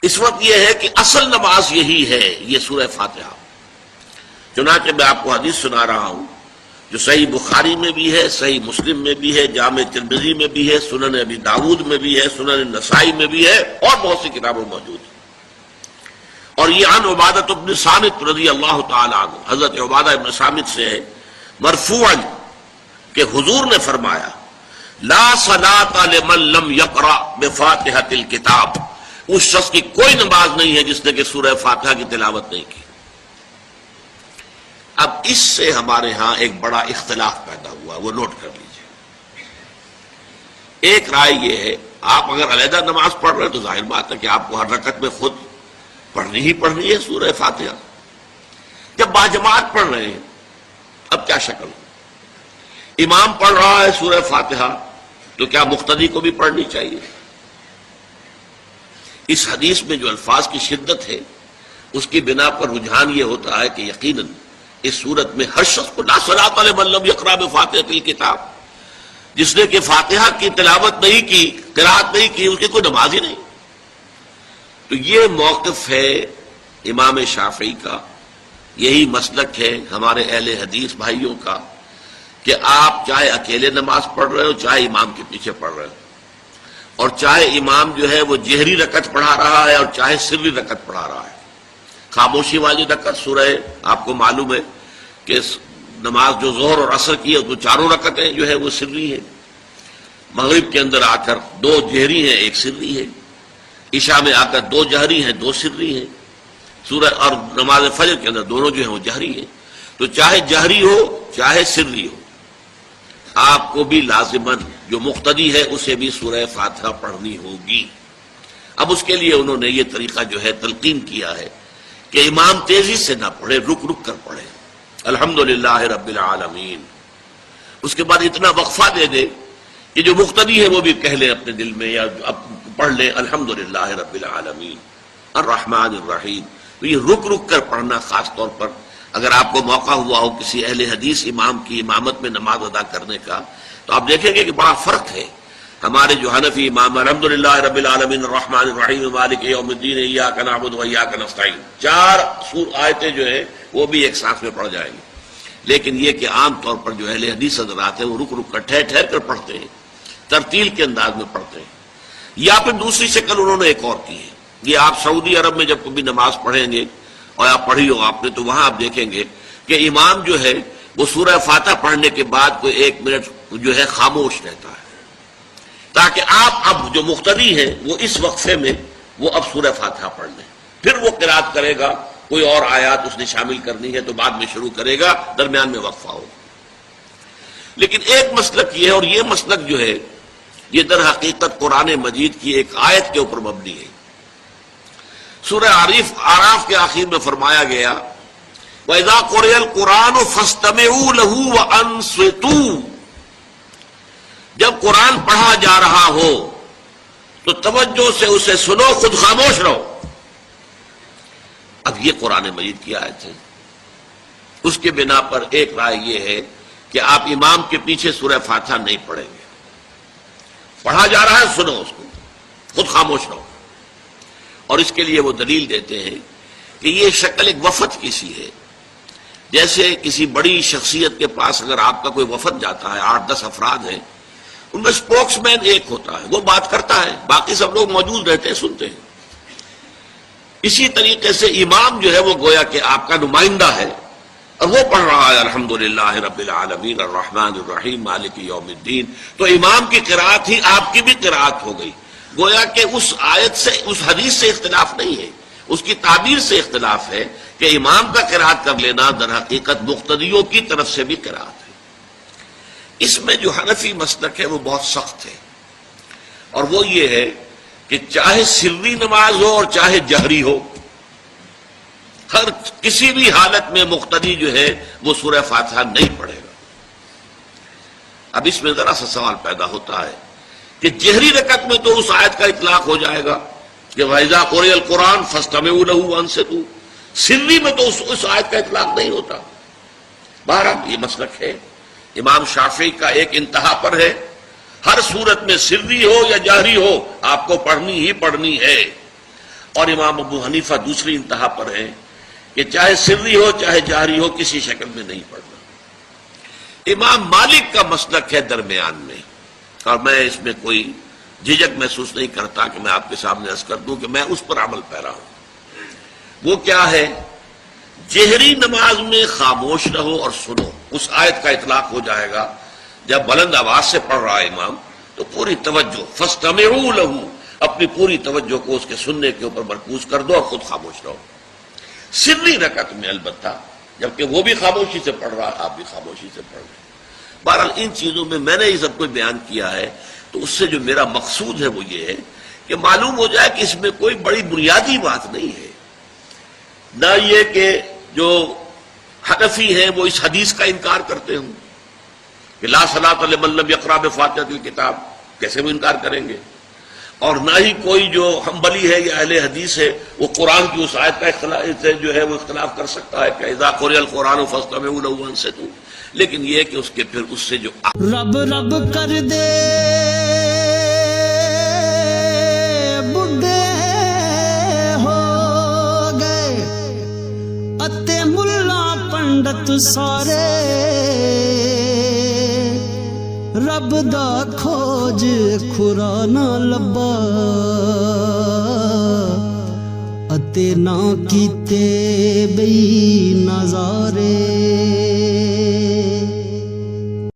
اس وقت یہ ہے کہ اصل نماز یہی ہے، یہ سورہ فاتحہ۔ چنانچہ میں آپ کو حدیث سنا رہا ہوں جو صحیح بخاری میں بھی ہے، صحیح مسلم میں بھی ہے، جامع ترمذی میں بھی ہے، سنن ابی داود میں بھی ہے، سنن نسائی میں بھی ہے، اور بہت سی کتابوں موجود ہے۔ اور یہ عن عبادۃ بن صامت رضی اللہ تعالی عنہ، حضرت عبادہ بن صامت سے ہے مرفوعا کہ حضور نے فرمایا لا صلاۃ لمن لم یقرأ بفاتحۃ الکتاب، اس شخص کی کوئی نماز نہیں ہے جس نے کہ سورہ فاتحہ کی تلاوت نہیں کی۔ اب اس سے ہمارے ہاں ایک بڑا اختلاف پیدا ہوا، وہ نوٹ کر لیجئے۔ ایک رائے یہ ہے آپ اگر علیحدہ نماز پڑھ رہے ہیں تو ظاہر بات ہے کہ آپ کو ہر رکعت میں خود پڑھنی ہی پڑھنی ہے سورہ فاتحہ۔ جب باجماعت پڑھ رہے ہیں اب کیا شکل ہو؟ امام پڑھ رہا ہے سورہ فاتحہ تو کیا مقتدی کو بھی پڑھنی چاہیے؟ اس حدیث میں جو الفاظ کی شدت ہے اس کی بنا پر رجحان یہ ہوتا ہے کہ یقیناً اس صورت میں ہر شخص کو لا صلاۃ لمن لم یقرأ بفاتحۃ الکتاب، جس نے کہ فاتحہ کی تلاوت نہیں کی، قرأت نہیں کی، اس کی کوئی نماز ہی نہیں۔ تو یہ موقف ہے امام شافعی کا، یہی مسلک ہے ہمارے اہل حدیث بھائیوں کا کہ آپ چاہے اکیلے نماز پڑھ رہے ہو، چاہے امام کے پیچھے پڑھ رہے ہو، اور چاہے امام جو ہے وہ جہری رکعت پڑھا رہا ہے اور چاہے سری رکعت پڑھا رہا ہے۔ خاموشی والی رکعت سورہ آپ کو معلوم ہے کہ نماز جو ظہر اور عصر کی ہے تو چاروں رکعتیں جو ہے وہ سری ہے، مغرب کے اندر آ کر دو جہری ہیں ایک سری ہے، عشاء میں آ کر دو جہری ہیں دو سری ہیں، سورہ اور نماز فجر کے اندر دونوں جو ہیں وہ جہری ہیں۔ تو چاہے جہری ہو چاہے سری ہو آپ کو بھی لازماً جو مقتدی ہے اسے بھی سورہ فاتحہ پڑھنی ہوگی۔ اب اس کے لیے انہوں نے یہ طریقہ جو ہے تلقین کیا ہے کہ امام تیزی سے نہ پڑھے، رک رک کر پڑھے الحمدللہ رب العالمین، اس کے بعد اتنا وقفہ دے دے کہ جو مقتدی ہے وہ بھی کہہ لے اپنے دل میں یا پڑھ لے الحمدللہ رب العالمین الرحمن الرحیم۔ تو یہ رک رک کر پڑھنا، خاص طور پر اگر آپ کو موقع ہوا ہو کسی اہل حدیث امام کی امامت میں نماز ادا کرنے کا تو آپ دیکھیں گے کہ بڑا فرق ہے۔ ہمارے جو حنفی امام الحمدللہ رب العالمین الرحمن الرحیم مالک یوم الدین ایاک نعبد و ایاک نستعین، چار آیتیں جو ہیں وہ بھی ایک ساتھ میں پڑھ جائیں گے، لیکن یہ کہ عام طور پر جو اہل حدیث حضرات ہیں وہ رک رک کر ٹھہر ٹھہر کر پڑھتے ہیں، ترتیل کے انداز میں پڑھتے ہیں۔ یا پھر دوسری شکل انہوں نے ایک اور کی ہے، یہ آپ سعودی عرب میں جب کبھی نماز پڑھیں گے اور آپ پڑھی ہو آپ نے تو وہاں آپ دیکھیں گے کہ امام جو ہے وہ سورہ فاتحہ پڑھنے کے بعد کوئی ایک منٹ جو ہے خاموش رہتا ہے تاکہ آپ اب جو مقتدی ہیں وہ اس وقفے میں وہ اب سورہ فاتحہ پڑھ لیں، پھر وہ قرات کرے گا، کوئی اور آیات اس نے شامل کرنی ہے تو بعد میں شروع کرے گا، درمیان میں وقفہ ہوگا۔ لیکن ایک مسلک یہ ہے، اور یہ مسلک جو ہے یہ در حقیقت قرآن مجید کی ایک آیت کے اوپر مبنی ہے۔ سورہ اعراف کے آخر میں فرمایا گیا وَإِذَا قُرِئَ الْقُرْآنُ فَاسْتَمِعُوا لَهُ وَأَنصِتُوا، جب قرآن پڑھا جا رہا ہو تو توجہ سے اسے سنو، خود خاموش رہو۔ اب یہ قرآن مجید کی آیت ہے، اس کے بنا پر ایک رائے یہ ہے کہ آپ امام کے پیچھے سورہ فاتحہ نہیں پڑھیں گے، پڑھا جا رہا ہے سنو اس کو، خود خاموش رہو۔ اور اس کے لیے وہ دلیل دیتے ہیں کہ یہ شکل ایک وفد کی سی ہے، جیسے کسی بڑی شخصیت کے پاس اگر آپ کا کوئی وفد جاتا ہے، 8-10 افراد ہیں، ان میں اسپوکس مین ایک ہوتا ہے، وہ بات کرتا ہے، باقی سب لوگ موجود رہتے ہیں، سنتے ہیں۔ اسی طریقے سے امام جو ہے وہ گویا کہ آپ کا نمائندہ ہے اور وہ پڑھ رہا ہے الحمدللہ رب العالمین الرحمن الرحیم مالک یوم الدین، تو امام کی قرات ہی آپ کی بھی قرات ہو گئی۔ گویا کہ اس آیت سے، اس حدیث سے اختلاف نہیں ہے، اس کی تعبیر سے اختلاف ہے کہ امام کا قرات کر لینا در حقیقت مقتدیوں کی طرف سے بھی قرات ہے۔ اس میں جو حنفی مسلک ہے وہ بہت سخت ہے، اور وہ یہ ہے کہ چاہے سری نماز ہو اور چاہے جہری ہو، ہر کسی بھی حالت میں مقتدی جو ہے وہ سورہ فاتحہ نہیں پڑھے گا۔ اب اس میں ذرا سا سوال پیدا ہوتا ہے کہ جہری رکعت میں تو اس آیت کا اطلاق ہو جائے گا کہ وَإِذَا قُرِئَ الْقُرْآنُ فَاسْتَمِعُوا لَهُ وَأَنصِتُوا، سری میں تو اس آیت کا اطلاق نہیں ہوتا۔ بہرحال یہ مسلک ہے امام شافعی کا، ایک انتہا پر ہے، ہر صورت میں سری ہو یا جہری ہو آپ کو پڑھنی ہی پڑھنی ہے۔ اور امام ابو حنیفہ دوسری انتہا پر ہیں کہ چاہے سری ہو چاہے جہری ہو کسی شکل میں نہیں پڑھنا۔ امام مالک کا مسلک ہے درمیان میں، اور میں اس میں کوئی جھجک محسوس نہیں کرتا کہ میں آپ کے سامنے عرض کر دوں کہ میں اس پر عمل پیرا ہوں۔ وہ کیا ہے؟ جہری نماز میں خاموش رہو اور سنو، اس آیت کا اطلاق ہو جائے گا جب بلند آواز سے پڑھ رہا ہے امام تو پوری توجہ، فاستمعوا لہ، اپنی پوری توجہ کو اس کے سننے کے اوپر مرکوز کر دو اور خود خاموش رہو۔ سری رکعت میں البتہ جبکہ وہ بھی خاموشی سے پڑھ رہا، آپ بھی خاموشی سے پڑھ رہے۔ بہرحال ان چیزوں میں نے یہ سب کچھ بیان کیا ہے، تو اس سے جو میرا مقصود ہے وہ یہ ہے کہ معلوم ہو جائے کہ اس میں کوئی بڑی بنیادی بات نہیں ہے، نہ یہ کہ جو حنفی ہیں وہ اس حدیث کا انکار کرتے ہوں کہ لا صلاۃ لمن لم یقرأ بفاتحۃ الکتاب، کیسے وہ انکار کریں گے؟ اور نہ ہی کوئی جو حنبلی ہے یا اہل حدیث ہے وہ قرآن کی اس آیت کا جو ہے وہ اختلاف کر سکتا ہے کہ اذا قرئ القرآن فاستمعوا له وانصتوا، لیکن یہ کہ اس کے پھر اس سے جو رب رب کر دے بڈھے ہو گئے اتے ملا پنڈت سارے، رب دا کھوج کھرا نہ لبا اتے نہ کیتے بئی نظارے۔